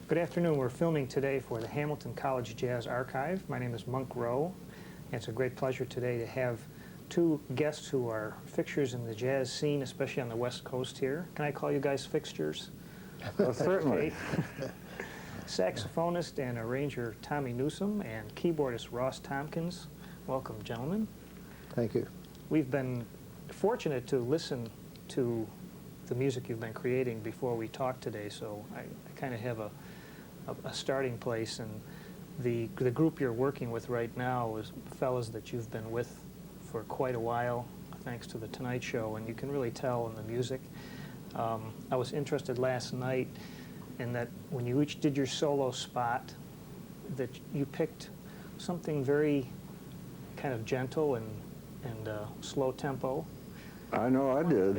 Good afternoon. We're filming today for the Hamilton College Jazz Archive. My name is Monk Rowe. And it's a great pleasure today to have two guests who are fixtures in the jazz scene, especially on the West Coast here. Can I call you guys fixtures? Certainly. Saxophonist and arranger Tommy Newsom and keyboardist Ross Tompkins. Welcome, gentlemen. Thank you. We've been fortunate to listen to the music you've been creating before we talk today, so I kind of have a starting place, and the group you're working with right now is fellas that you've been with for quite a while, thanks to the Tonight Show, and you can really tell in the music. I was interested last night in that when you each did your solo spot, that you picked something very kind of gentle and slow tempo. I know I did.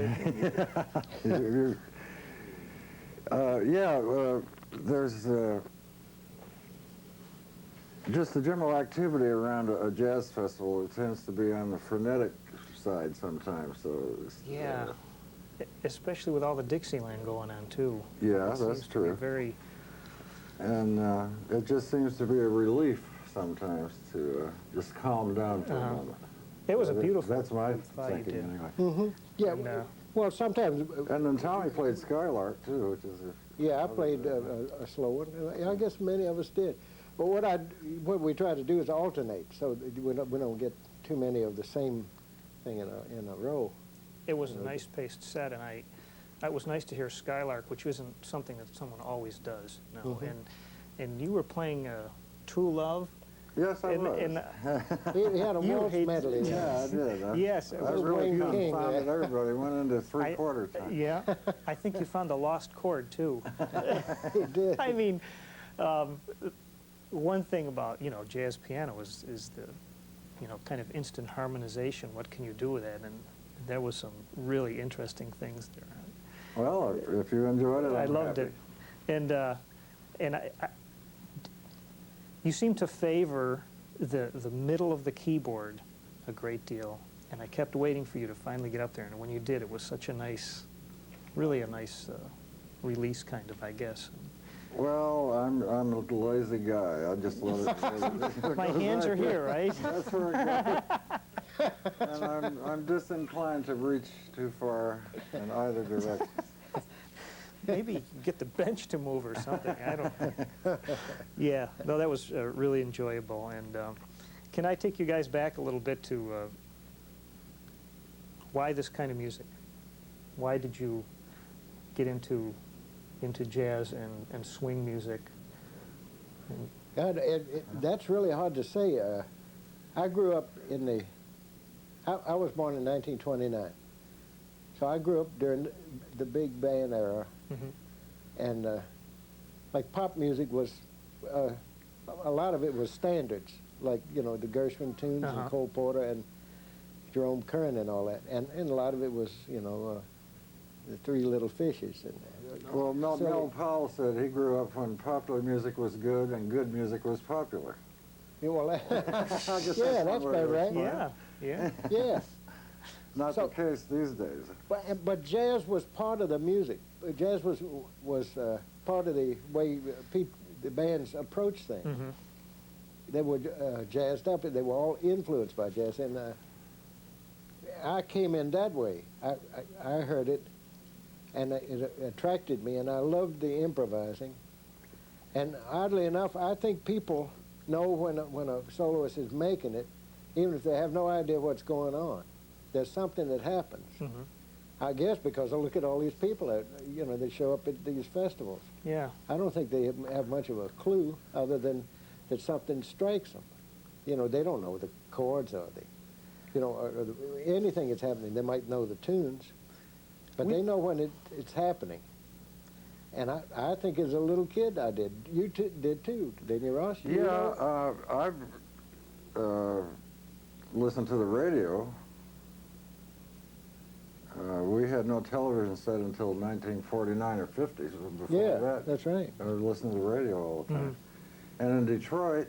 There's just the general activity around a jazz festival. It tends to be on the frenetic side sometimes. So yeah, especially with all the Dixieland going on too. Yeah, that's true. Very. And it just seems to be a relief sometimes to just calm down for a moment. It was a beautiful. That's my thinking anyway. Mm-hmm. Yeah. And, well, sometimes. And then Tommy played Skylark too, which is. Yeah, I played a slow one. I guess many of us did. But what we try to do is alternate, so that we don't get too many of the same thing in a row. It was a nice paced set, and it was nice to hear Skylark, which isn't something that someone always does. No, Mm-hmm. and you were playing True Love. Yes, I was. He had a waltz medley. Yeah, I did. Yes, I really confounded everybody. Went into three-quarter time. Yeah, I think you found a lost chord too. He did. I mean, one thing about jazz piano is the kind of instant harmonization. What can you do with that? And there was some really interesting things there. Well, if you enjoyed it, I loved happy. it, and you seem to favor the middle of the keyboard a great deal, and I kept waiting for you to finally get up there, and when you did, it was such a nice, really a nice release kind of, I guess. Well, I'm a lazy guy. I just let it. My hands are here, right? That's where it goes. And I'm disinclined to reach too far in either direction. Maybe you can get the bench to move or something. I don't know. Yeah, no, that was really enjoyable. And can I take you guys back a little bit to why this kind of music? Why did you get into jazz and swing music? God, that's really hard to say. I grew up in I was born in 1929. So I grew up during the big band era. Mm-hmm. And like pop music was, a lot of it was standards, like, the Gershwin tunes and Cole Porter and Jerome Kern and all that. And a lot of it was, the Three Little Fishes. Well, Mel Powell said he grew up when popular music was good and good music was popular. Yeah, well, yeah, that's about right. Yeah, yeah. Yeah. Not the case these days. But jazz was part of the music. Jazz was part of the way the bands approached things. Mm-hmm. They were jazzed up, and they were all influenced by jazz. And I came in that way. I heard it, and it attracted me, and I loved the improvising. And oddly enough, I think people know when a soloist is making it, even if they have no idea what's going on. There's something that happens. Mm-hmm. I guess because I look at all these people that, they show up at these festivals. Yeah. I don't think they have much of a clue other than that something strikes them. They don't know the chords or anything that's happening. They might know the tunes, but they know when it's happening. And I think as a little kid I did. You did too, didn't you, Ross? I've listened to the radio. We had no television set until 1949 or 50s. Before that, that's right. I was listening to the radio all the time. Mm-hmm. And in Detroit,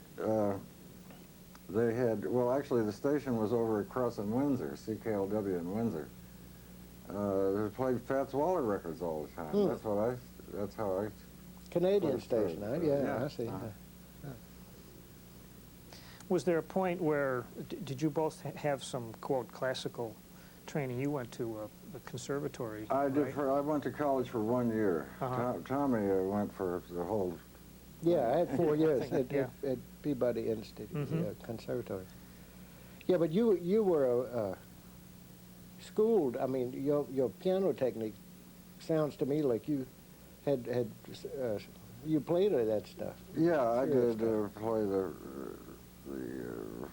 they had, well, actually the station was over across in Windsor, CKLW in Windsor. They played Fats Waller records all the time. That's how I Canadian First, third, station, huh? third, Yeah, yeah. I see. Was there a point where, did you both have some, quote, classical training? You went to a conservatory, I did. right? I went to college for 1 year. Uh-huh. Tommy went for the whole. Yeah, I had 4 years Yeah. at Peabody Institute, Mhm. Conservatory. Yeah, but you were schooled. I mean, your piano technique sounds to me like you had you played that stuff. Yeah, I Serious did stuff. play the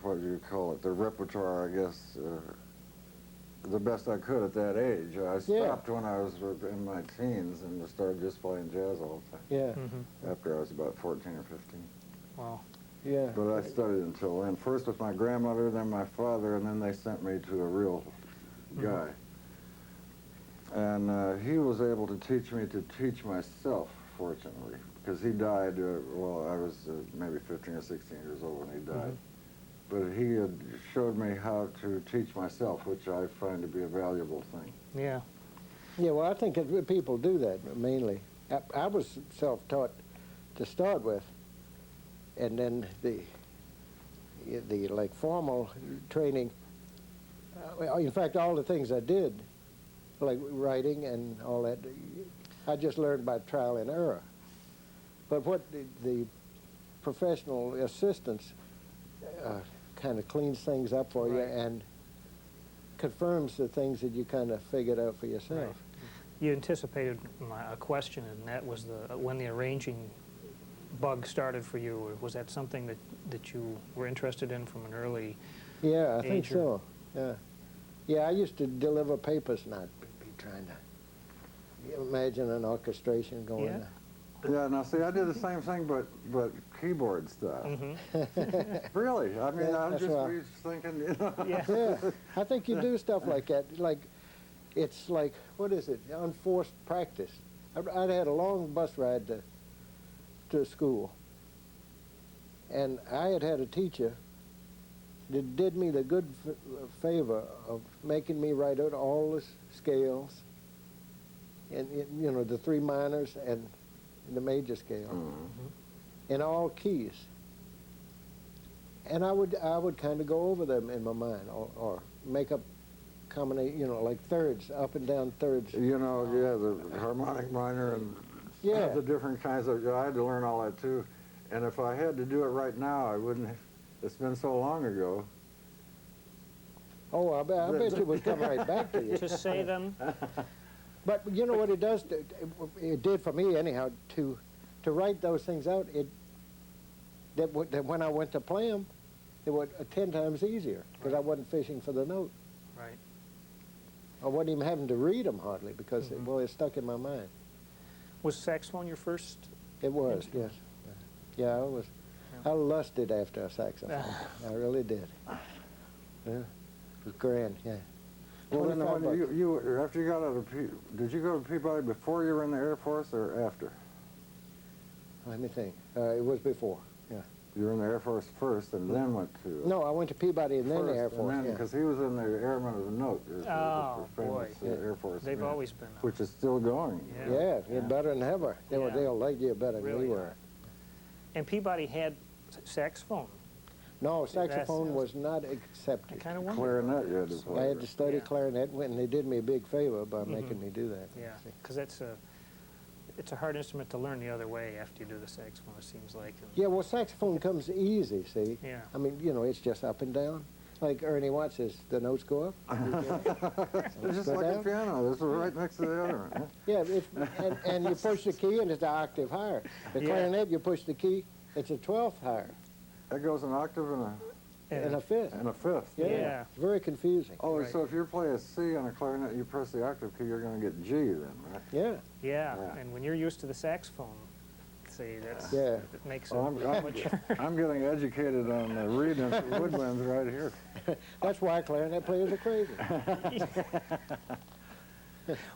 what do you call it? The repertoire, I guess. The best I could at that age. I stopped when I was in my teens and started just playing jazz all the time. Yeah, Mhm. After I was about 14 or 15. Wow. yeah. But I studied until then. First with my grandmother, then my father, and then they sent me to a real guy. And he was able to teach me to teach myself, fortunately, because he died, well, I was maybe 15 or 16 years old when he died. But he had showed me how to teach myself, which I find to be a valuable thing. Yeah. Yeah, well, I think people do that mainly. I was self-taught to start with, and then the like formal training. In fact, all the things I did, like writing and all that, I just learned by trial and error. But what the professional assistance kind of cleans things up for you Right. and confirms the things that you kind of figured out for yourself. Right. You anticipated a question, and that was when the arranging bug started for you. Or was that something that you were interested in from an early Yeah, I think age, or- so. Yeah. Yeah, I used to deliver papers and I'd be trying to imagine an orchestration going Yeah. on. Yeah, now see, I did the same thing, but keyboard stuff. Really, I mean, Yeah, I'm that's just right. thinking, you know. Yeah. Yeah, I think you do stuff like that. Like, it's like, what is it, unforced practice. I'd had a long bus ride to school, and I had a teacher that did me the good favor of making me write out all the scales, and you know, the three minors and the major scale, in all keys. And I would kind of go over them in my mind, or make up combination, you know, like thirds, up and down thirds. You know, yeah, the harmonic minor and Yeah. the different kinds of, I had to learn all that too. And if I had to do it right now, I wouldn't have, it's been so long ago. Oh, I bet it would come right back to you. To say them. But you know what it does? It did for me anyhow. To write those things out, that when I went to play them, it was 10 times easier because I wasn't fishing for the note. Right. I wasn't even having to read them hardly because well, it stuck in my mind. Was saxophone your first? It was, yes. Yeah, I was. I lusted after a saxophone. I really did. Yeah, it was grand. Yeah. Well, then 25 when bucks. you after you got out of did you go to Peabody before you were in the Air Force or after? Let me think. It was before. Yeah. You were in the Air Force first and then went to... No, I went to Peabody and then the Air first, Force. and then, Yeah. because he was in the Airmen of the Note. Oh, boy. Air Force. They've man, always been. Which is still going. Yeah, you're better than ever. Yeah. They'll like you better than Really we are. were. And Peabody had saxophone. No, saxophone That's- was not I accepted. kind of wonder. Clarinet you had to I play. had to study Yeah. clarinet, and they did me a big favor by making me do that. Yeah, because it's a hard instrument to learn the other way after you do the saxophone, it seems like. And- Yeah, well, saxophone comes easy, see? Yeah. I mean, you know, it's just up and down. Like Ernie Watts says, the notes go up. It's just Go like a down. piano. This is right next to the other one. huh? Yeah, and you push the key, and it's an octave higher. The Yeah. clarinet, you push the key, it's a 12th higher, That goes an octave and a fifth. and a fifth. Yeah, Yeah. it's very confusing. Oh, Right. so if you play a C on a clarinet, you press the octave key, you're going to get G then, right? Yeah, Yeah, Yeah. and when you're used to the saxophone, see, that's Yeah. it makes it Oh, much. I'm getting educated on the reed and woodwinds right here. that's why clarinet players are crazy.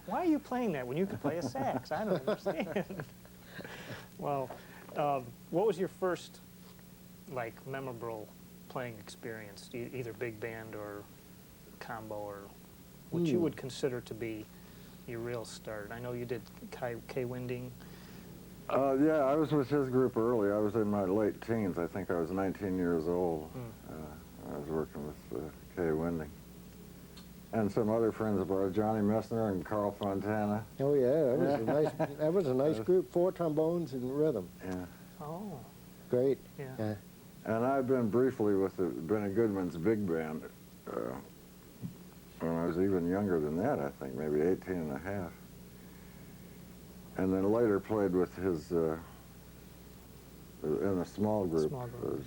Why are you playing that when you can play a sax? I don't understand. Well, what was your first, like, memorable playing experience, either big band or combo, or what you would consider to be your real start? I know you did K Winding. Yeah, I was with his group early. I was in my late teens. I think I was 19 years old. I was working with Kay Winding. And some other friends of ours, Johnny Messner and Carl Fontana. Oh yeah, that was a nice group. 4 trombones and rhythm. Yeah. Oh, Great. yeah. And I've been briefly with Benny Goodman's big band when I was even younger than that, I think, maybe 18 and a half. And then later played with his, in a small group,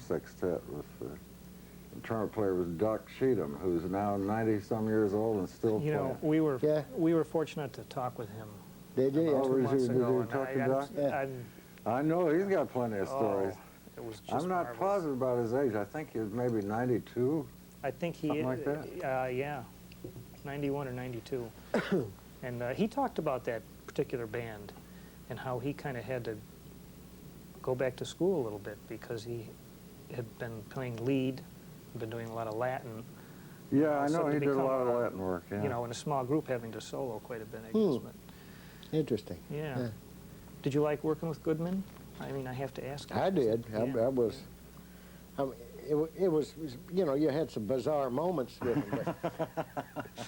sextet with, the trumpet player was Doc Severinsen, who's now 90-some years old and still You playing. know, we were fortunate to talk with him Did you? about 2 months Did ago. you and talk to Doc? I'm- I know, he's got plenty of oh, stories. it was just I'm not marvelous. positive about his age. I think he was maybe 92. I think he, Something like that? Yeah, 91 or 92. And he talked about that particular band and how he kind of had to go back to school a little bit because he had been playing lead, been doing a lot of Latin. Yeah, I So know to he did a become lot of Latin work, yeah. You know, in a small group having to solo quite a bit, I guess. But, Interesting. yeah. Did you like working with Goodman? I mean, I have to ask you. I did. Yeah. I was. It was, you know, you had some bizarre moments with him,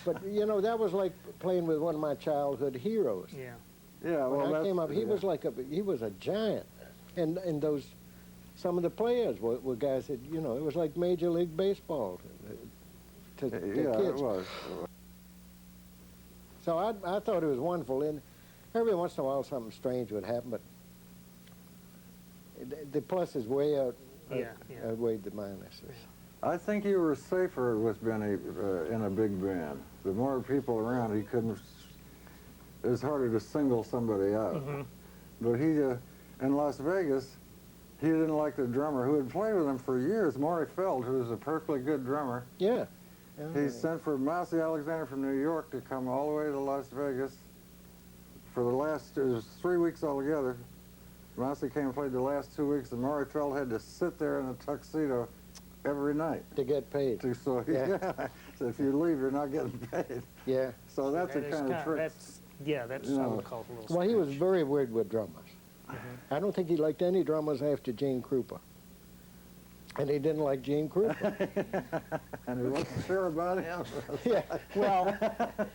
but you know, that was like playing with one of my childhood heroes. Yeah. Yeah, well, When I that's, came up, he was like he was a giant, and some of the players were guys that, you know, it was like Major League Baseball to yeah, kids. it was. So I thought it was wonderful, and every once in a while something strange would happen, but the pluses way outweighed the minuses. I think you were safer with Benny in a big band. The more people around, he couldn't. It was harder to single somebody out. But he, in Las Vegas, he didn't like the drummer who had played with him for years, Maury Feld, who was a perfectly good drummer. Yeah. He sent for Basie Alexander from New York to come all the way to Las Vegas for the last, it was 3 weeks altogether. Basie came and played the last 2 weeks, and Maury Feld had to sit there in a tuxedo every night. To get paid. So if you leave, you're not getting paid. Yeah. So that's That a is kind of trick. That's You I know. would call it a little Well, he was strange. very weird with drummers. I don't think he liked any drummers after Gene Krupa. And he didn't like Gene Krupa. And he wasn't sure about him. Yeah. Well,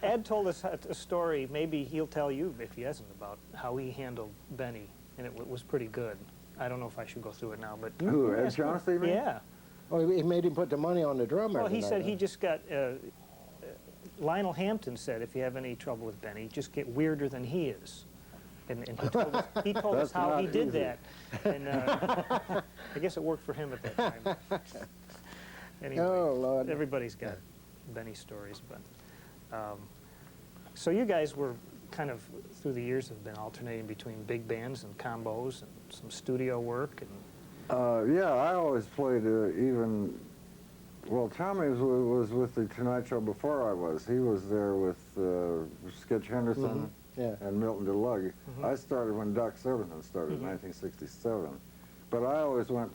Ed told us a story, maybe he'll tell you if he hasn't, about how he handled Benny, and it was pretty good. I don't know if I should go through it now, but... Who, Ed Shaughnessy, you mean? Yeah. Oh, he made him put the money on the drummer. Well, he said he just got... Lionel Hampton said, if you have any trouble with Benny, just get weirder than he is. And he told us That's how he not did easy. that. And I guess it worked for him at that time. Anyway, Oh, Lord. everybody's got Benny stories, but... so you guys were kind of, through the years, have been alternating between big bands and combos and some studio work. And Yeah, I always played even, well, Tommy was with the Tonight Show before I was. He was there with Skitch Henderson and Milton DeLugg. I started when Doc Severinsen started in 1967. But I always went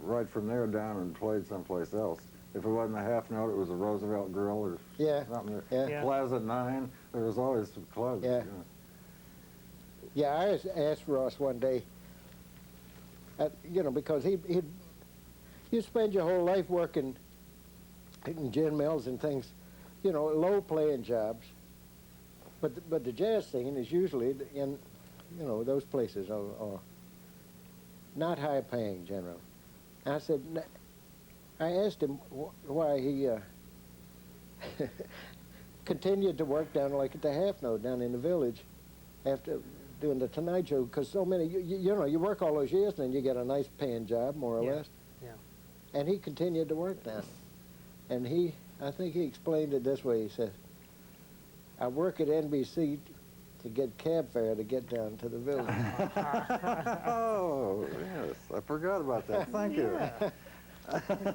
right from there down and played someplace else. If it wasn't a half note, it was a Roosevelt Grill or something. Yeah. Plaza 9, there was always some clubs. Yeah. You know. Yeah, I asked Ross one day, you know, because you spend your whole life working in gin mills and things, you know, low playing jobs. But the jazz scene is usually in, you know, those places are not high paying generally. And I said, I asked him why he continued to work down like at the half note down in the village after doing the Tonight Show, because so many, you know, you work all those years and then you get a nice paying job, more or less. Yeah. And he continued to work down. And I think he explained it this way. He said, I work at NBC to get cab fare to get down to the village. Oh, yes, I forgot about that. Thank you.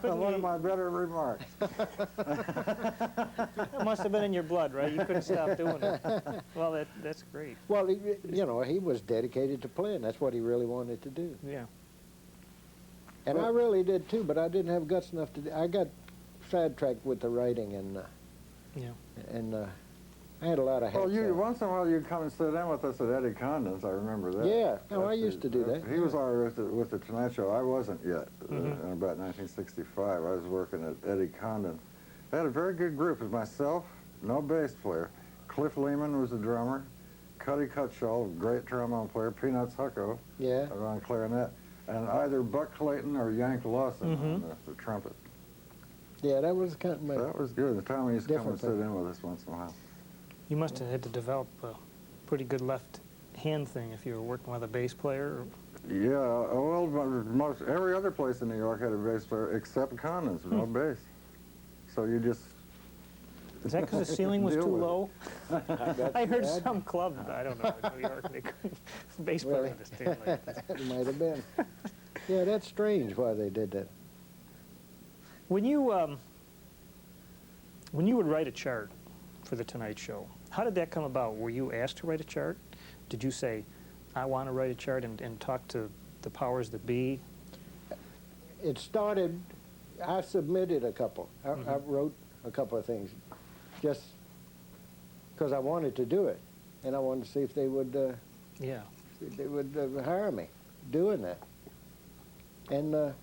One of my better remarks. It must have been in your blood, right? You couldn't stop doing it. Well, that's great. Well, you know, he was dedicated to playing. That's what he really wanted to do. Yeah. And I really did too, but I didn't have guts enough to do. I got sidetracked with the writing and I had a lot of hats Well, on. once in a while you'd come and sit in with us at Eddie Condon's. I remember that. Yeah, no, I used to do that. He was all right with the Tonight Show. I wasn't yet. Mm-hmm. In about 1965, I was working at Eddie Condon. I had a very good group. It was myself, no bass player. Cliff Lehman was the drummer. Cuddy Cutshall, great trombone player. Peanuts Hucko Yeah. on clarinet. And either Buck Clayton or Yank Lawson on the trumpet. Yeah, that was kind of my... That was good. The time we used to come and Different sit in with us once in a while. You must have had to develop a pretty good left hand thing if you were working with a bass player. Yeah, well, most every other place in New York had a bass player except Condon's, no bass. So you just... Is that because the ceiling was Deal too with it. low? That's I heard bad. some club, I don't know, in New York, they couldn't, bass player Really? understand like that. It might have been. Yeah, that's strange why they did that. When you would write a chart for the Tonight Show, how did that come about? Were you asked to write a chart? Did you say, I want to write a chart and talk to the powers that be? It started, I submitted a couple. I wrote a couple of things just because I wanted to do it. And I wanted to see if they would, Yeah. hire me doing that. And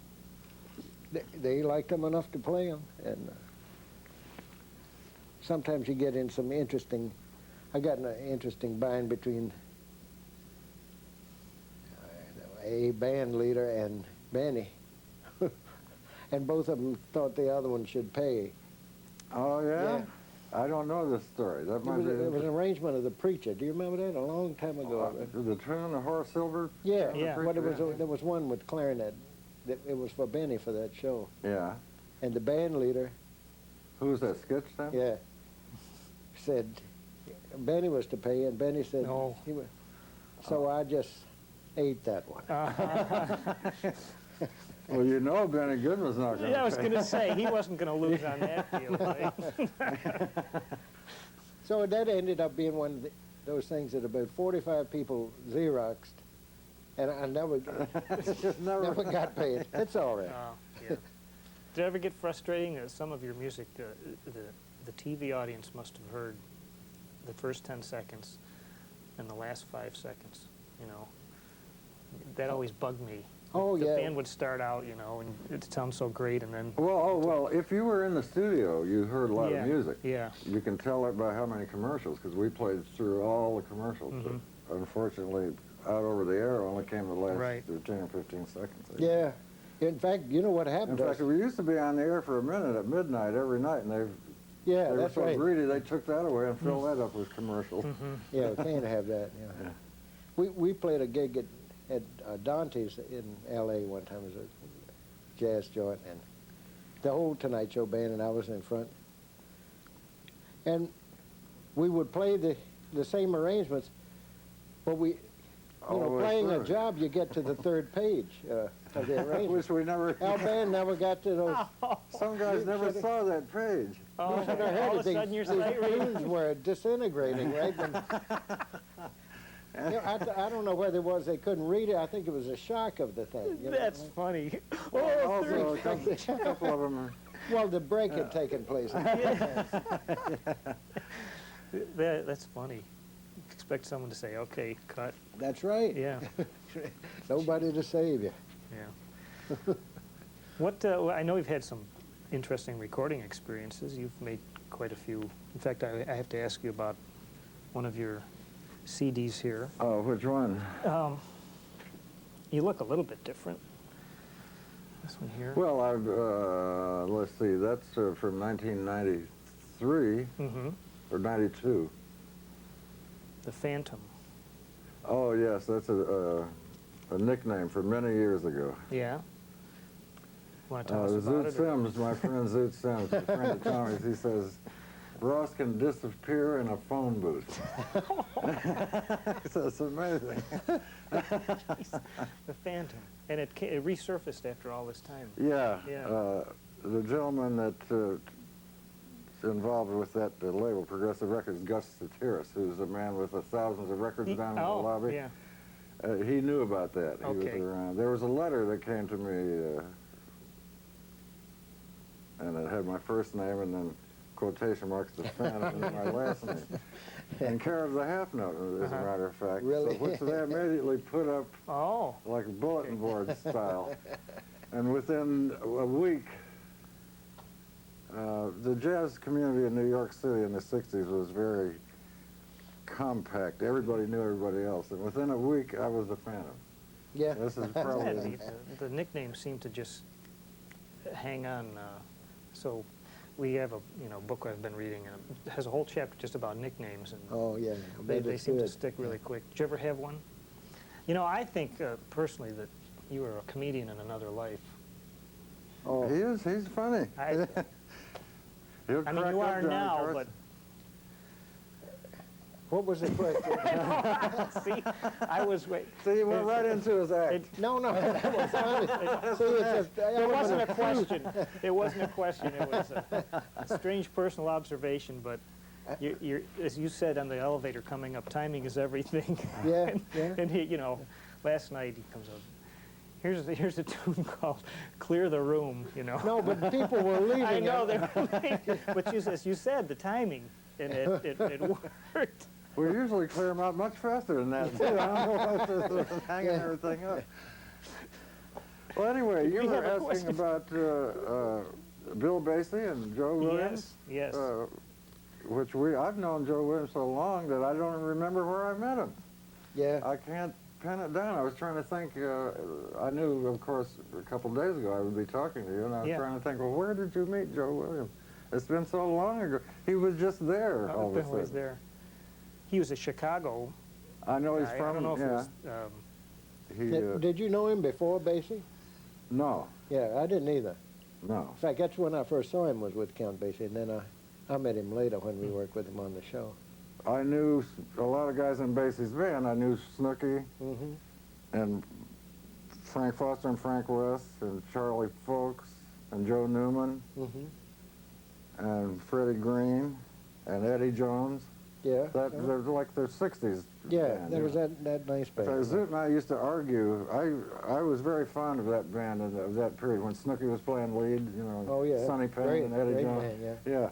they liked them enough to play them. And sometimes you get in some interesting, I got in an interesting bind between a band leader and Benny. And both of them thought the other one should pay. Oh, yeah? Yeah. I don't know this story. That might be... It was an arrangement of The Preacher. Do you remember that? A long time ago. the tune, the Horace Silver? Yeah, Yeah. but there was one with clarinet. It was for Benny for that show. Yeah. And the band leader, Who was that, Sketch then? yeah, said Benny was to pay, and Benny said No. he was. So I just ate that one. Well, you know Benny Goodman's not going to Yeah, I was going to say, he wasn't going to lose on that deal, right? So that ended up being one of those things that about 45 people Xeroxed, and I never got paid. It's all right. Yeah. Did it ever get frustrating that some of your music, the TV audience must have heard the first 10 seconds and the last 5 seconds, you know? That always bugged me. Oh, The yeah. band would start out, you know, and it sounds so great, and then... Well, if you were in the studio, you heard a lot Yeah, of music. yeah. You can tell it by how many commercials, because we played through all the commercials. Mhm. But unfortunately, out over the air only came the last Right. 10 or 15 seconds. Yeah. In fact, you know what In happened to fact, us? we used to be on the air for a minute at midnight every night, and Yeah, they were that's so right. greedy they took that away and filled that up with commercials. Yeah, we can't have that. Yeah. We played a gig at Dante's in L.A. one time. It was a jazz joint, and the whole Tonight Show band, and I was in front. And we would play the same arrangements, but we, playing a job, you get to the third page of the I arrangement. wish we never... Our band never got to those. Some guys never saw that page. Oh, You should have heard all it. of a sudden you're These sight reading. tunes were disintegrating, right? I don't know whether it was they couldn't read it. I think it was a shock of the thing. You know? That's funny. Also, a couple of them are... Well, the break had taken place. That's funny. Expect someone to say, okay, cut. That's right. Yeah, Nobody to save you. yeah. Well, I know you've had some interesting recording experiences. You've made quite a few. In fact, I have to ask you about one of your CDs here. Oh, which one? You look a little bit different. This one here. Well, let's see, that's from 1993 Mm-hmm. or 92. The Phantom. Oh, yes, that's a nickname for many years ago. Yeah. Want to tell us about Zoot it? or- Sims, my friend Zoot Sims, a friend of Tommy's, he says, Ross can disappear in a phone booth. So it's amazing. The Phantom. And it resurfaced after all this time. Yeah, Yeah. the gentleman that involved with that label, Progressive Records, Gus Satiris, who's a man with thousands of records down in the lobby. Yeah. He knew about that. He Okay. was around. There was a letter that came to me, and it had my first name and then quotation marks, the Phantom, and then my last name. and care of the half note, as a matter of fact. Really? So, which they immediately put up Oh, like bulletin board style. And within a week, the jazz community in New York City in the 60s was very compact. Everybody knew everybody else. And within a week, I was a fan of them. Yeah. This is isn't that probably... neat? The nicknames seem to just hang on. So we have a book I've been reading, and it has a whole chapter just about nicknames, and Oh, yeah. I they bet it's seem to good. stick really quick. Did you ever have one? You know, I think personally that you were a comedian in another life. Oh, He's funny. I He'll mean, crack you up, are Johnny now, Carson. but what was the question? see, I was wait. See, he went right into his act. No, that was funny. See, it's a It wasn't a element of question. It wasn't a question. It was a strange personal observation. But you're, as you said on the elevator coming up, timing is everything. Yeah, and, yeah. and he, last night he comes up. Here's a tune called "Clear the Room." No, but people were leaving. I know they were leaving. But as you said, the timing, and it worked. We usually clear them out much faster than that, too. I don't know if it's hanging everything up. Well, anyway, you We were have a asking question. about Bill Basie and Joe Williams. Yes. Which I've known Joe Williams so long that I don't remember where I met him. Yeah. I can't pin it down. I was trying to think. I knew, of course, a couple of days ago I would be talking to you, and I was Yeah. trying to think, well, where did you meet Joe Williams? It's been so long ago. He was just there all of a Bill was sudden. there. He was a Chicago. I know he's guy. from. I don't know if yeah. it was. He, Did you know him before, Basie? no, Yeah, I didn't either. no. In fact, that's when I first saw him, was with Count Basie, and then I met him later when we worked with him on the show. I knew a lot of guys in Basie's band. I knew Snooky Mm-hmm. and Frank Foster and Frank West and Charlie Folks and Joe Newman Mm-hmm. and Freddie Green and Eddie Jones. Yeah. They're like their 60s Yeah, band, there you was know. that nice band. So Zoot and I used to argue. I was very fond of that band of that period when Snooky was playing lead, Oh, yeah. Sonny Penn Great, and Eddie great Jones. band, yeah. Yeah.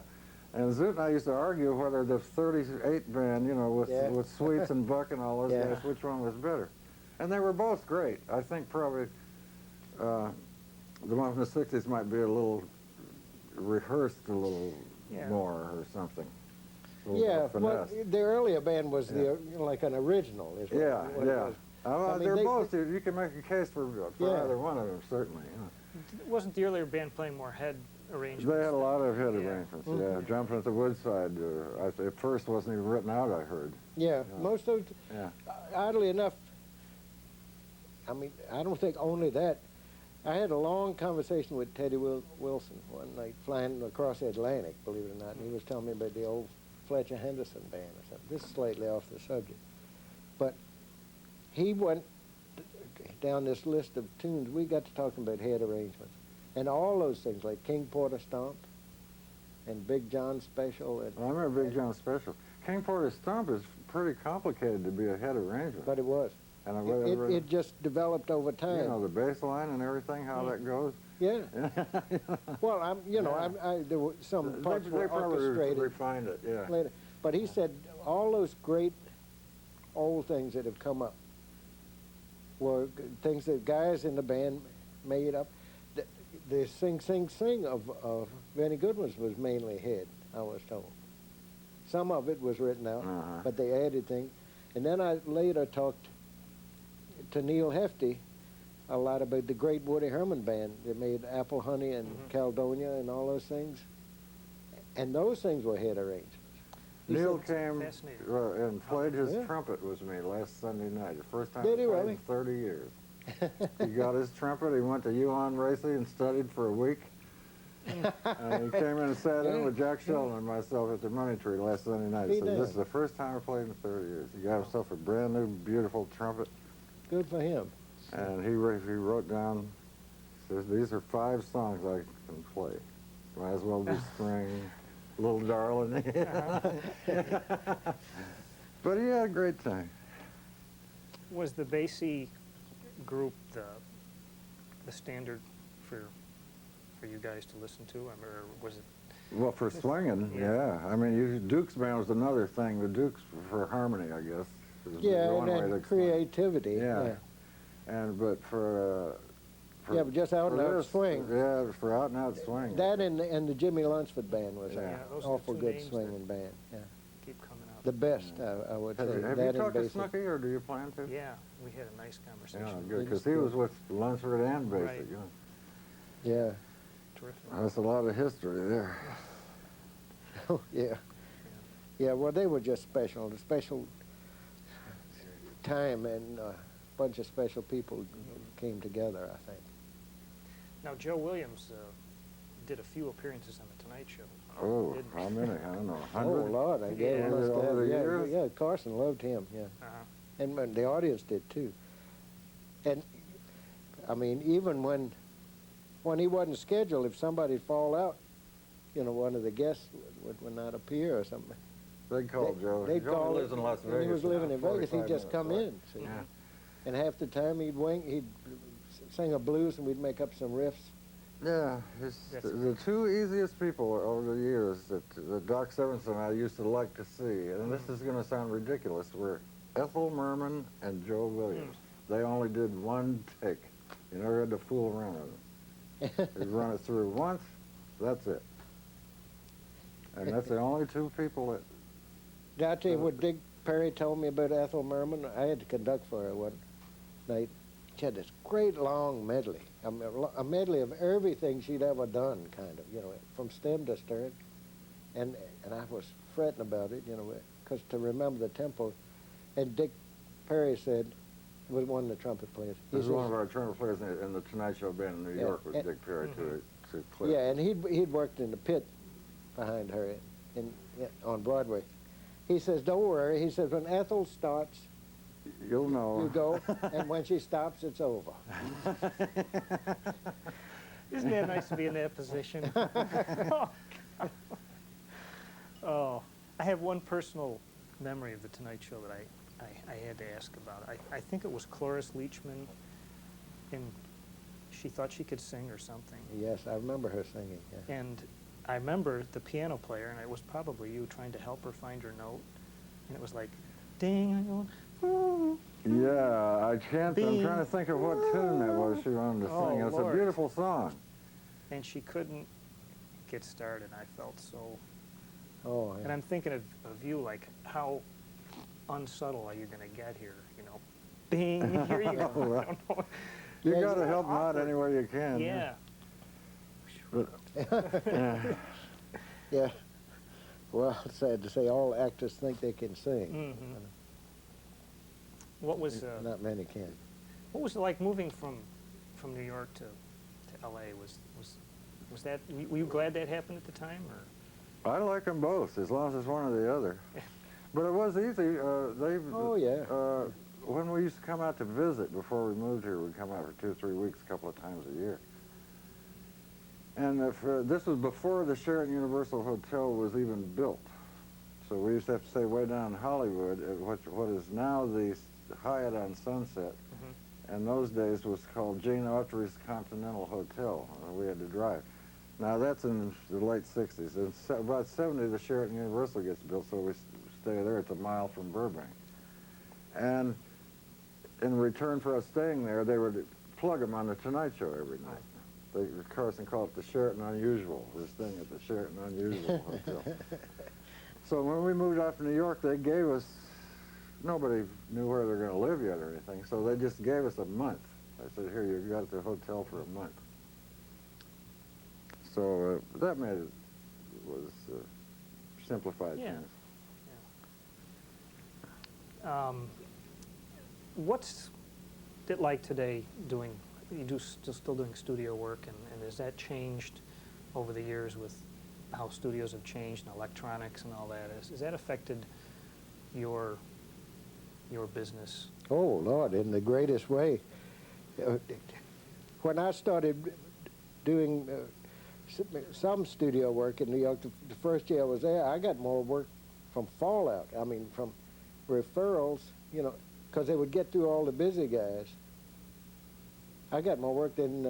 And Zoot and I used to argue whether the 38 band, with, Yeah. with Sweets and Buck and all those Yeah. guys, which one was better. And they were both great. I think probably the one from the 60s might be a little rehearsed a little Yeah. more or something. A little Yeah, more well, finesse. the earlier band was like an original. Is what, Yeah, what it yeah. was. Well, I mean, they're they- both, you can make a case for Yeah. either one of them, certainly. Wasn't the earlier band playing more head arrangements? They had a lot of head Yeah. arrangements, Mm-hmm. yeah. Jumping at the Woodside, at first wasn't even written out, I heard. Yeah, most of, Yeah. oddly enough, I mean, I don't think only that. I had a long conversation with Teddy Wilson one night, flying across the Atlantic, believe it or not, and he was telling me about the old Fletcher Henderson band or something. This is slightly off the subject. But he went down this list of tunes. We got to talking about head arrangements. And all those things, like King Porter Stomp and Big John Special. And, I remember Big John Special. King Porter Stomp is pretty complicated to be a head arrangement. but it was. And It just developed over time. you know, the bass line and everything, how that goes. Yeah. Well, there were some parts they were probably orchestrated refined it, yeah. later. But he said all those great old things that have come up were things that guys in the band made up. The sing of Benny Goodman's was mainly head, I was told. Some of it was written out, Uh-huh. but they added things. And then I later talked to Neil Hefti a lot about the great Woody Herman band that made Apple Honey and Caledonia and all those things. And those things were head arrangements. He Neil said- came Fascinating. and played his Yeah. trumpet with me last Sunday night, the first time Did he he played really? in 30 years. He got his trumpet, he went to Yuan Racy and studied for a week. And he came in and sat in Yeah. with Jack Sheldon and myself at the Money Tree last Sunday night. He He said, did. this is the first time I played in 30 years. He got himself a brand new, beautiful trumpet. Good for him. And he wrote down, says, these are 5 songs I can play. Might as well be Spring, Little Darling. But he had a great time. Was the Basie group the standard for you guys to listen to? Or was it Well, for swinging, Yeah. yeah. I mean, Duke's band was another thing. The Duke's for harmony, I guess. Is Yeah, one way to and explain it. creativity. Yeah. But for Yeah, but just out and out this, swing. Yeah, for out and out swing. That and the Jimmy Lunsford band was Yeah. an Yeah, those are the awful two good names swinging band. Yeah. Keep coming out. The best, I would say. Have that you talked to and Basie. Snooky, or do you plan to? Yeah, we had a nice conversation. Yeah, with good, him. because he was with Lunsford and Basie. Right. Yeah. Yeah. Terrific. That's a lot of history there. Oh, yeah. Yeah, well, they were just special. A special time, and a bunch of special people came together, I think. Now, Joe Williams did a few appearances on The Tonight Show. Oh, Didn't he? how many? I don't know. Oh, 100? Lord, I guess Yeah. it must Over have. the Yeah, years? yeah, Carson loved him, yeah. Uh-huh. And the audience did, too. And, I mean, even when he wasn't scheduled, if somebody'd fall out, you know, one of the guests would not appear or something. They'd call Joe. They'd Joe call lives him. in Las When Vegas. he was living in now, Vegas, he'd 45 just come minutes in. See? away. And half the time he'd sing a blues and we'd make up some riffs. Yeah, the two easiest people over the years that Doc Severinsen and I used to like to see, and this is going to sound ridiculous, were Ethel Merman and Joe Williams. They only did one take. You never had to fool around with them. They'd run it through once, that's it. And that's the only two people that... Did I tell you what Dick Perry told me about Ethel Merman? I had to conduct for her one night. She had this great long medley, a medley of everything she'd ever done, kind of, you know, from stem to stern. And I was fretting about it, you know, because to remember the tempo. And Dick Perry said, was one of the trumpet players. He This is says, one of our trumpet players in the Tonight Show band in New Yeah, York was and- Dick Perry to Cliff. yeah, and he'd worked in the pit behind her on Broadway. He says, don't worry. He says, when Ethel starts, You'll know. you go, and when she stops, it's over. Isn't that nice to be in that position? Oh, I have one personal memory of The Tonight Show that I had to ask about. I think it was Cloris Leachman, and she thought she could sing or something. Yes, I remember her singing. Yeah. And I remember the piano player, and it was probably you trying to help her find her note, and it was like, ding, I'm going, ooh. Yeah, I can't. I'm Bing. trying to think of what tune that was she wanted to Oh, sing. It's a Lord. beautiful song. And she couldn't get started. I felt so. Oh, And yeah. I'm thinking of you, like, how unsubtle are you going to get here? You know, bing, here you go. Oh, I don't know. You Yeah, got to it's help them out awkward. any way you can. Yeah. But, yeah. Yeah. Well, it's sad to say all actors think they can sing. Mm-hmm. What was Not many can. what was it like moving from New York to L.A.? Was that, were you glad that happened at the time, or? I like them both, as long as it's one or the other. But it was easy. Oh, yeah. When we used to come out to visit before we moved here, we'd come out for 2 or 3 weeks, a couple of times a year. And this was before the Sheraton Universal Hotel was even built. So we used to have to stay way down in Hollywood at what is now the Hyatt on Sunset. And those days was called Gene Autry's Continental Hotel. We had to drive. Now that's in the late 60s. In about 70, the Sheraton Universal gets built, so we stay there. It's a mile from Burbank. And in return for us staying there, they would plug them on the Tonight Show every night. Carson called it the Sheraton Unusual. We're staying at the Sheraton Unusual Hotel. So when we moved out to New York, they gave us, nobody knew where they were going to live yet or anything, so they just gave us a month. I said, here, you got the hotel for a month. So that made it, was simplified Yeah. things. What's it like today doing, still doing studio work, and has that changed over the years with how studios have changed and electronics and all that? Has that affected your business? Oh, Lord, in the greatest way. When I started doing some studio work in New York, the first year I was there, I got more work from fallout. I mean, from referrals, you know, because they would get through all the busy guys. I got more work than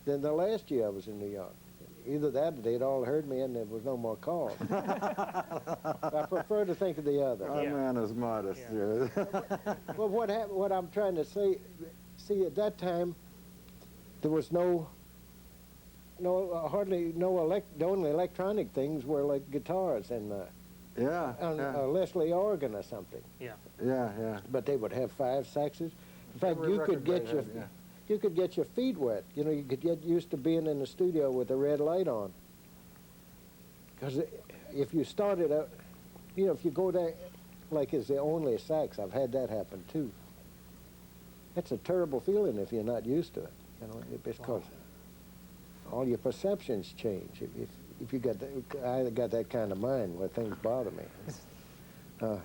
the last year I was in New York. either that or they'd all heard me and there was no more calls. I prefer to think of the other. Our man is modest. Yeah. Yeah. Well, what I'm trying to say, see, at that time, there was hardly the only electronic things were like guitars and Yeah. a Leslie organ or something. Yeah. Yeah. But they would have 5 saxes. In fact, Every you could record get they your had, yeah. you could get your feet wet. You know, you could get used to being in the studio with the red light on. Because if you started out, you know, if you go there like it's the only sax, I've had that happen too. It's a terrible feeling if you're not used to it. You know, because all your perceptions change. If you got I got that kind of mind where things bother me. There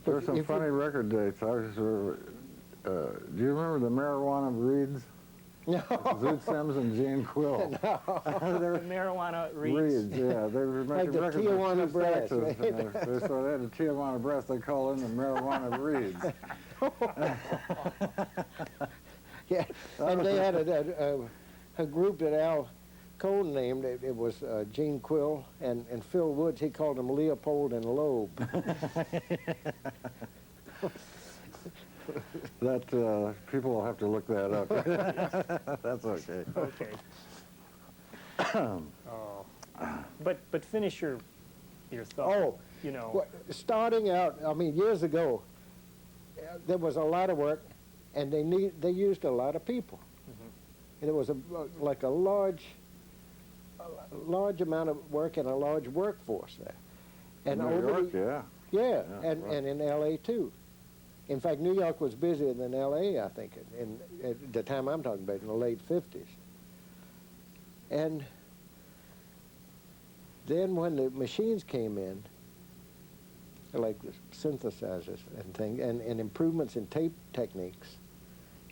were some funny record dates. Do you remember the Marijuana Reeds? No. Zoot Sims and Gene Quill. The marijuana reeds. Yeah. They were Like making the records Tijuana with 2 Brass. saxes. So they had the Tijuana Brass. They call in the Marijuana Reeds. Yeah, and they had a group that Al Cohn named. It was Gene Quill and Phil Woods. He called them Leopold and Loeb. That people will have to look that up. That's okay. Okay. Oh. But finish your thought. Oh, You know. well, starting out, I mean, years ago, there was a lot of work, and they used a lot of people. And it was like a large amount of work and a large workforce there. And New York, yeah. Yeah, Yeah, and, right. and in L.A. too. In fact, New York was busier than L.A., I think, at the time I'm talking about, in the late 50s. And then when the machines came in, like the synthesizers and things, and improvements in tape techniques,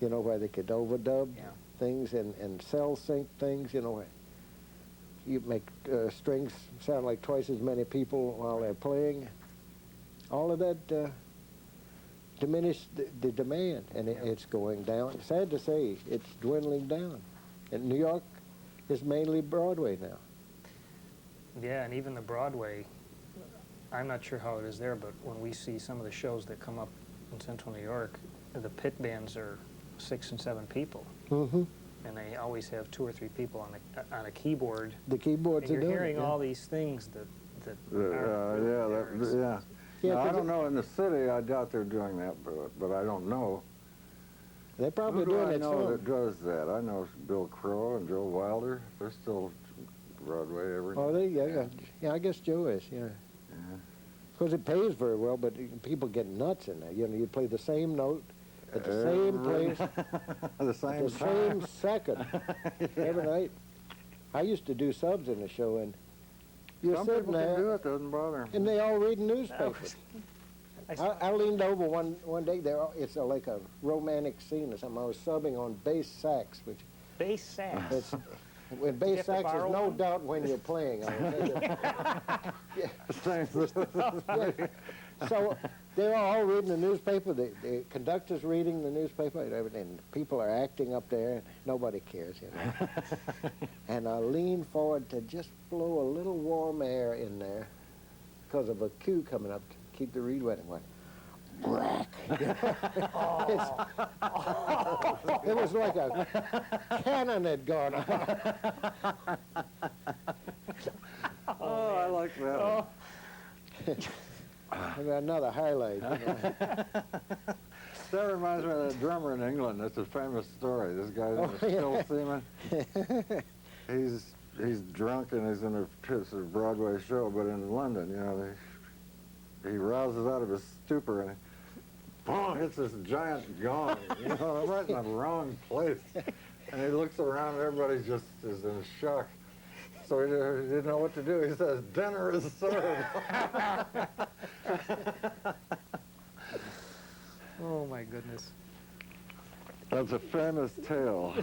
you know, where they could overdub things and cell sync things, you know, where you make strings sound like twice as many people while they're playing. All of that diminished the demand, and it's going down. Sad to say, it's dwindling down. And New York is mainly Broadway now. Yeah, and even the Broadway, I'm not sure how it is there, but when we see some of the shows that come up in central New York, the pit bands are 6 and 7 people. Mm-hmm. And they always have 2 or 3 people on a keyboard. The keyboards And you're are doing hearing it, all these things that Yeah. Yeah, Now, I 'cause don't know, in the city, I doubt they're doing that, but I don't know. They're probably Who do doing I it know some. that does that? I know Bill Crow and Joe Wilder. They're still Broadway every Oh, yeah, I guess Joe is, yeah. Because it pays very well, but people get nuts in there. You know, you play the same note at the same place, the same the time. same second every night. I used to do subs in the show, and you're Some sitting people can do there, it, doesn't bother 'em. and they all reading newspapers. I I leaned over one day. It's like a romantic scene or something. I was subbing on bass sax, which bass sax. it's with bass you have to sax is borrow no one? doubt when you're playing. I will tell you. Yeah. So they're all reading the newspaper. The conductor's reading the newspaper, and everything. People are acting up there, and nobody cares, you know. And I lean forward to just blow a little warm air in there because of a cue coming up to keep the reed wet and went. Whack. It was like a cannon had gone off. Oh, I like that. And another highlight. You know. That reminds me of that drummer in England. That's a famous story. This guy's in a still seaman. He's drunk and he's in a Broadway show, but in London, you know, he rouses out of his stupor and boom, hits this giant gong, you know, right in the wrong place. And he looks around and everybody just is in shock. So he didn't know what to do. He says, "Dinner is served." Oh my goodness. That's a famous tale.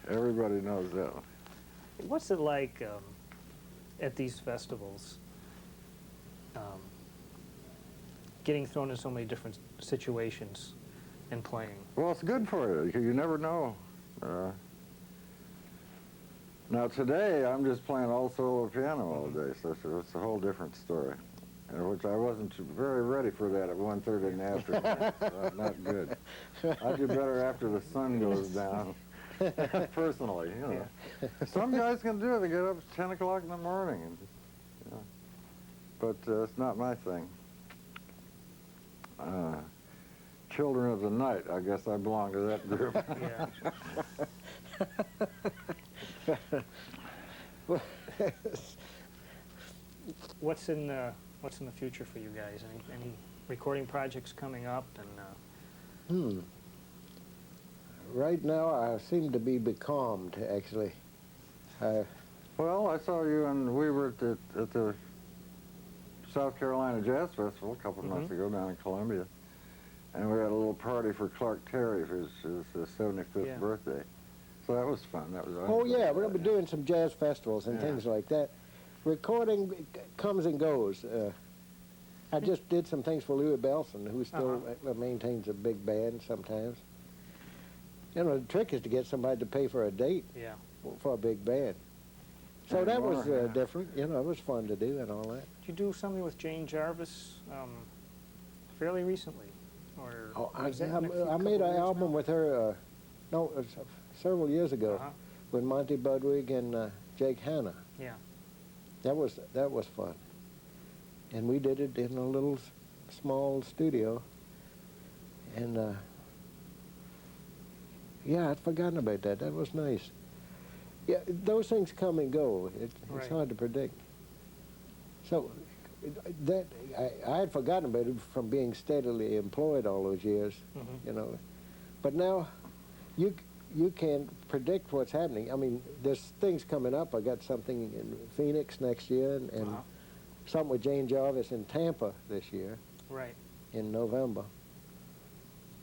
Everybody knows that one. What's it like at these festivals? Getting thrown in so many different situations and playing. Well, it's good for you. You never know. Now today, I'm just playing all solo piano all day, so it's a whole different story, which I wasn't very ready for that at 1:30 in the afternoon. So not good. I do better after the sun goes down, personally, you know. Some guys can do it. They get up at 10 o'clock in the morning, and, you know. But it's not my thing. Children of the night, I guess I belong to that group. Yeah. What's in the future for you guys? Any recording projects coming up? And Right now, I seem to be becalmed, actually. Well, I saw you, and we were at the South Carolina Jazz Festival a couple of months ago down in Columbia, and we had a little party for Clark Terry for his 75th birthday. So that was fun. That was. Oh yeah, we'll be doing some jazz festivals and things like that. Recording comes and goes. I just did some things for Louis Belson, who still maintains a big band sometimes. You know, the trick is to get somebody to pay for a date for a big band. So that was different. You know, it was fun to do and all that. did you do something with Jane Jarvis fairly recently, or was that in I made an album with her. No, it was several years ago with Monty Budwig and Jake Hanna. Yeah. That was fun, and we did it in a little small studio. And yeah, I'd forgotten about that. That was nice. Yeah, those things come and go. It's hard to predict. So that I had forgotten about it from being steadily employed all those years, you know. But now you can't predict what's happening. I mean, there's things coming up. I got something in Phoenix next year, and something with Jane Jarvis in Tampa this year, in November.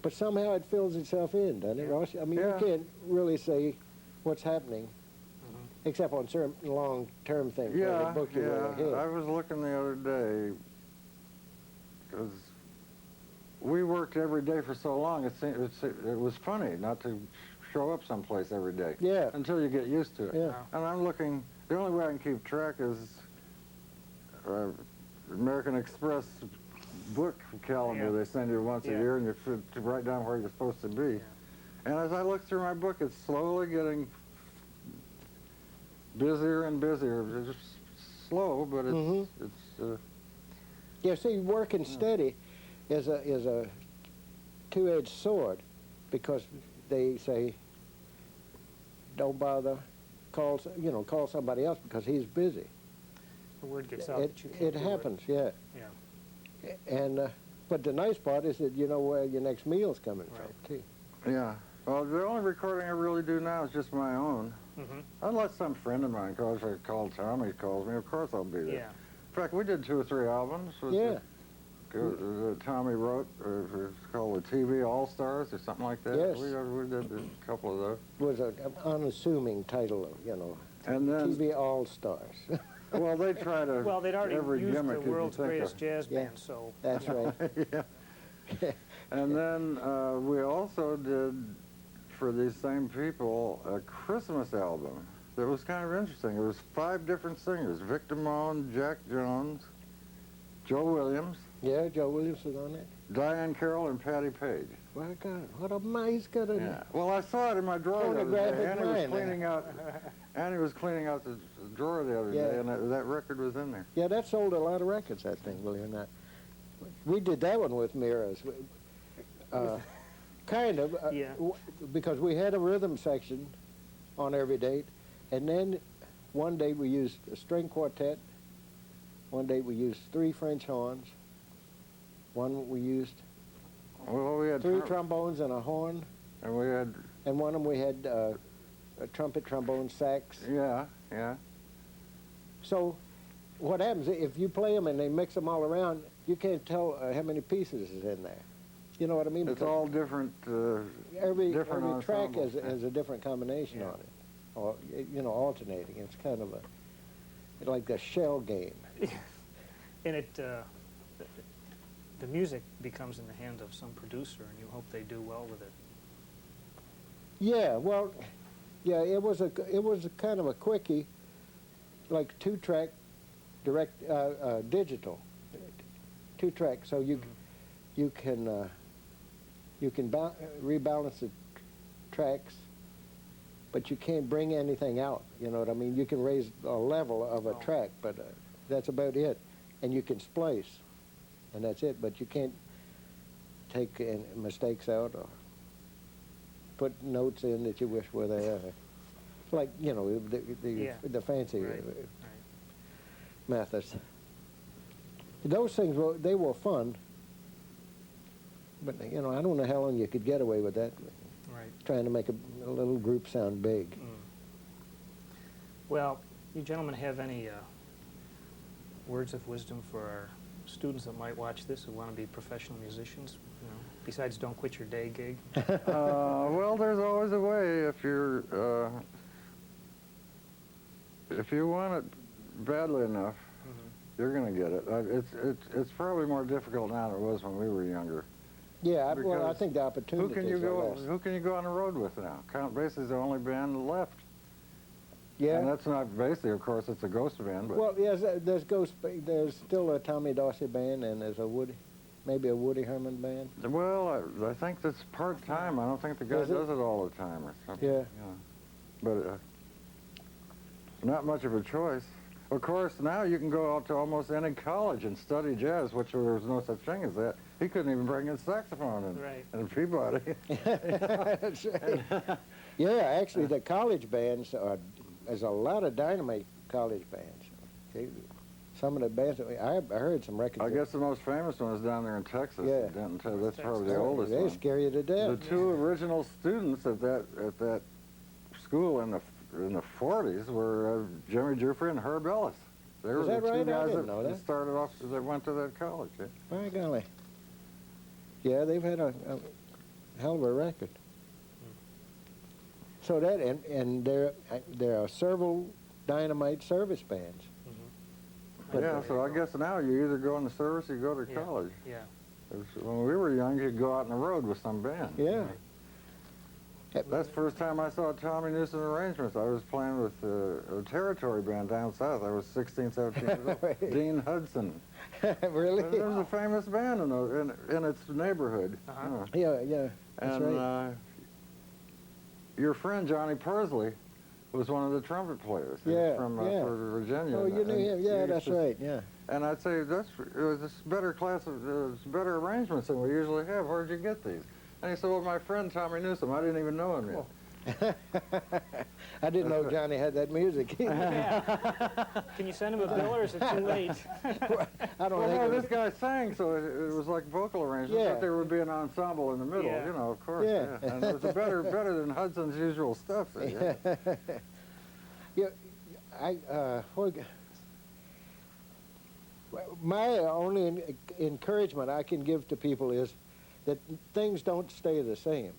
But somehow it fills itself in, doesn't it, Ross? I mean, you can't really say what's happening, except on certain long-term things. Where they book you way ahead. I was looking the other day, because we worked every day for so long, it was funny not to show up someplace every day. Yeah. Until you get used to it. Yeah. And I'm looking, the only way I can keep track is American Express book calendar they send you once a year, and you to write down where you're supposed to be. Yeah. And as I look through my book, it's slowly getting busier and busier. It's just slow, but it's Yeah, see, working steady is a two-edged sword, because they say, don't bother, call somebody else because he's busy. The word gets out that you can't It do happens, yeah. Yeah. And but the nice part is that you know where your next meal's coming from, too. Yeah. Well, the only recording I really do now is just my own. Unless some friend of mine calls, if I call Tommy calls me, of course I'll be there. Yeah. In fact, we did 2 or 3 albums. Tommy wrote, it's called the TV All-Stars or something like that. Yes. We did a couple of those. It was an unassuming title, you know, And then, TV All-Stars. well, they try to, Well, they'd already every used gimmick the you can world's think greatest of. jazz band, so That's right. Yeah. And then we also did, for these same people, a Christmas album that was kind of interesting. It was 5 different singers: Vic Damone, Jack Jones, Joe Williams, Yeah, Joe Williams was on it. Diane Carroll, and Patty Page. My God, what a he's got a... Yeah. Well, I saw it in my drawer the other day. Photographic Annie was cleaning out the drawer the other day, and that record was in there. Yeah, that sold a lot of records, that thing, believe it or not. We did that one with mirrors. Kind of, because we had a rhythm section on every date, and then one day we used a string quartet, one day we used 3 French horns, one we used Well, we had 3 trombones and a horn, and we had one of them we had a trumpet, trombone, sax. yeah. So what happens, if you play them and they mix them all around, you can't tell how many pieces is in there. You know what I mean? It's all different. Every different track ensembles. has a different combination on it, or alternating. It's kind of like the shell game. and the music becomes in the hand of some producer, and you hope they do well with it. Yeah, well, Yeah, it was a kind of a quickie, like 2-track, direct digital, 2-track. So you can rebalance the tracks, but you can't bring anything out. You know what I mean? You can raise a level of a track, but that's about it. And you can splice, and that's it. But you can't take mistakes out or put notes in that you wish were there. Like, you know, the fancy methods. Those things, they were fun. But, you know, I don't know how long you could get away with that. Right. Trying to make a little group sound big. Well, you gentlemen have any words of wisdom for our students that might watch this who want to be professional musicians? You know, besides don't quit your day gig. Well, there's always a way if you want it badly enough, you're going to get it. It's probably more difficult now than it was when we were younger. Yeah, well, I Because think the opportunities are less. Who can you go on the road with now? Count Basie's the only band left. Yeah. And that's not Basie, of course. It's a ghost band. But Well, yes, there's there's still a Tommy Dorsey band, and there's maybe a Woody Herman band. well, I think that's part time. I don't think the guy Is it? does it all the time or something. Yeah. But not much of a choice. Of course, now you can go out to almost any college and study jazz, which there was no such thing as that. He couldn't even bring his saxophone in Peabody. That's right. Yeah, actually, the college bands there's a lot of dynamite college bands. Okay? Some of the bands, I heard some records. I guess the most famous one is down there in Texas. Yeah. in Denton. That's probably the oldest They one. scare you to death. The two original students at that school in the 40s were Jimmy Jufrey and Herb Ellis. They were Is the that two right? I guys didn't know that. started off, that went to that college. Yeah. My golly. Yeah, they've had a hell of a record. So that, and there are several dynamite service bands. But- Yeah, so I guess now you either go in the service or you go to college. Yeah. When we were young, you'd go out on the road with some band. Yeah. That's the first time I saw Tommy Newsom arrangements. I was playing with a territory band down south. I was 16, 17 years old. Right. Dean Hudson. Really? There was a famous band in its neighborhood. Yeah, yeah. That's And right. Your friend Johnny Persley was one of the trumpet players. He was Yeah, from yeah. Virginia. Oh, you knew And him. he Yeah, used that's to- right. Yeah. And I'd say this better better arrangements than we usually have. Where'd you get these? And he said, well, my friend Tommy Newsom. I didn't even know him yet. I didn't know Johnny had that music. Can you send him a bill or is it too late? I don't Well, think no, it this was- guy sang, so it was like vocal arrangements, Yeah. but there would be an ensemble in the middle, Yeah. you know, of course. Yeah. And it was better than Hudson's usual stuff. Yeah. Yeah, my only encouragement I can give to people is that things don't stay the same.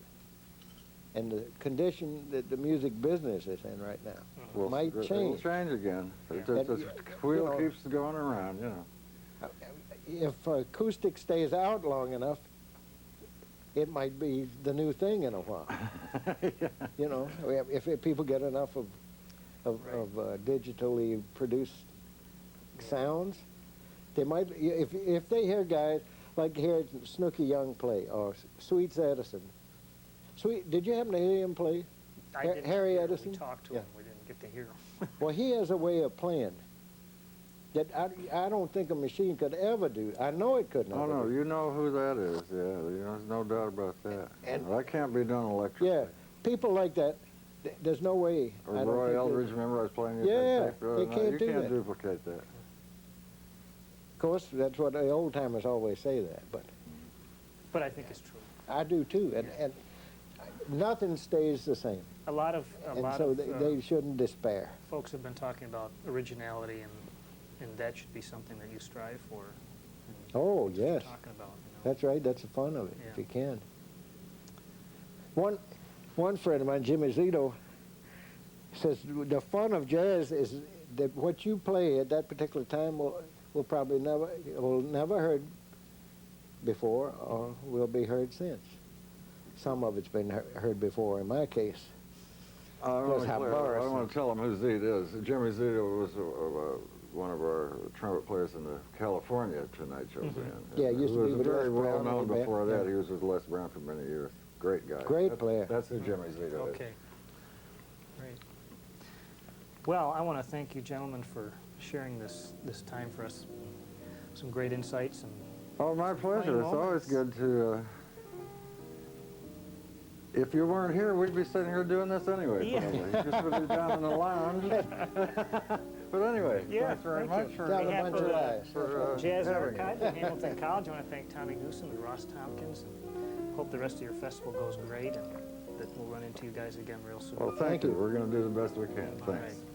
And the condition that the music business is in right now might It'll change. change again. Yeah. The And, wheel you know, keeps going around, you know. If acoustic stays out long enough, it might be the new thing in a while. Yeah. You know, if people get enough of digitally produced sounds, they might. If they hear guys like hear Snooky Young play or Sweets Edison. Did you happen to hear him play? I didn't Harry hear. Edison? We talked to Yeah. him. We didn't get to hear him. Well, he has a way of playing that I don't think a machine could ever do. I know it couldn't. Oh, ever no, do. you know who that is. Yeah, there's no doubt about that. And- That can't be done electrically. Yeah, people like that. There's no way. Or I don't Roy think Eldridge, remember I was playing you Yeah, that tape? they No, can't you do can't that. duplicate that. Of course, that's what the old timers always say that, but But I think it's true. I do too. And nothing stays the same. A lot of They shouldn't despair. folks have been talking about originality, and that should be something that you strive for. And Oh, that's what yes. we're talking about, That's right. That's the fun of it, if Yeah. you can. One friend of mine, Jimmy Zito, says the fun of jazz is that what you play at that particular time will probably never heard before or will be heard since. Some of it's been heard before in my case. I don't Plus how Boris. want to tell him who Zeke is. Jimmy Zito was one of our trumpet players in the California Tonight Show band. Yeah, used to be was with very Les well Brown known in the band. before that. Yeah. He was with Les Brown for many years. Great guy. Great player. That's who Jimmy Zito is. Okay. Great. Well, I want to thank you gentlemen for sharing this time for us. Some great insights and Oh, my pleasure. It's always moments. good to. If you weren't here, we'd be sitting here doing this anyway, Yeah. probably. Just would be down in the lounge. But anyway, Yeah, thanks very thank much you. for, Down a behalf bunch of of the lies. Jazz having me. Archive at Hamilton College, I want to thank Tommy Newsom and Ross Tompkins, and hope the rest of your festival goes great, and that we'll run into you guys again real soon. Well, thank you. We're going to do the best we can. All Thanks. right.